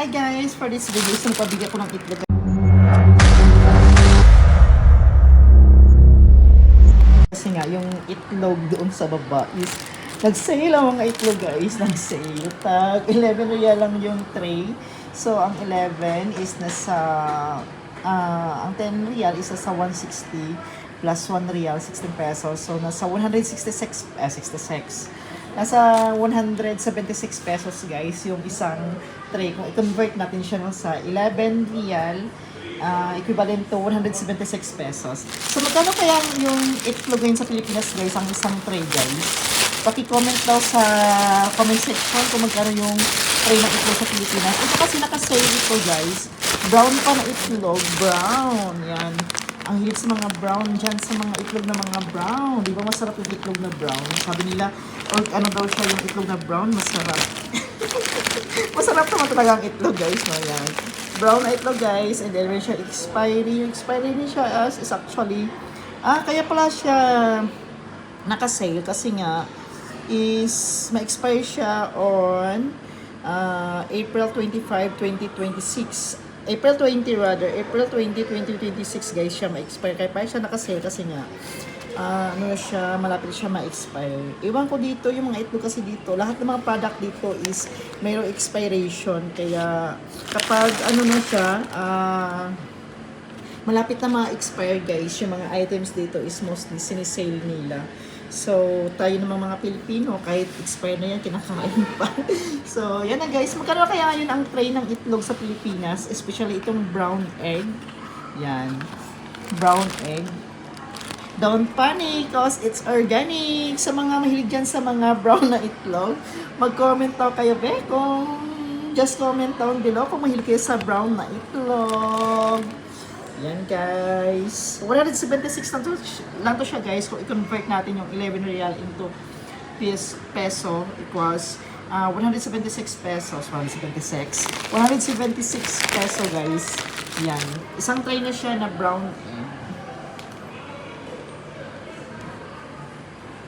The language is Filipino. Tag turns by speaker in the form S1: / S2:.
S1: Hi guys, for this video, isang pabigyan ko ng itlog. Kasi nga, yung itlog doon sa baba is nag-sale ang mga itlog guys, nag-sale. Tag, 11 real lang yung tray. So, ang 11 is nasa, ang 10 real is nasa 160 plus 1 real, 16 pesos. So, nasa 166, 66. Nasa 176 pesos guys yung isang tray. Kung i-convert natin siya sa 11 real, equivalent to 176 pesos. So magkano kaya yung itlog ngayon sa Pilipinas guys, ang isang tray guys? Paki-comment daw sa comment section kung magkano yung tray ng itlog sa Pilipinas. Ito kasi naka-sale ito guys. Brown pa na itlog. Brown. Yan. Ang hilig sa mga brown dyan, sa mga itlog na mga brown. Di ba masarap yung itlog na brown? Sabi nila, or ano daw siya yung itlog na brown, masarap. Masarap naman talaga ang itlog guys. No? Yan. Brown na itlog guys. And then when siya expiry, yung expiry niya siya is actually, kaya pala siya naka-sale kasi nga is ma-expire siya on April 25, 2026. April 20 rather, April 20, 2026 guys siya ma-expire. Kaya pa siya naka-sale kasi nga malapit siya ma-expire. Iwan ko dito, yung mga itlog kasi dito, lahat ng mga product dito is mayroong expiration. Kaya kapag siya, malapit na ma-expire guys, yung mga items dito is mostly sinisale nila. So, tayo naman mga Pilipino, kahit expired na yan, kinakain pa. So, yan na guys. Magkano kaya yun ang tray ng itlog sa Pilipinas? Especially itong brown egg. Yan. Brown egg. Don't panic because it's organic. Sa mga mahilig dyan sa mga brown na itlog, mag-comment daw kayo, kung just comment down below kung mahilig kayo sa brown na itlog. Yan guys. 176 lang to siya guys. Kung i-convert natin yung 11 real into peso equals 176 pesos. 176 peso guys. Yan. Isang tray na siya na brown egg.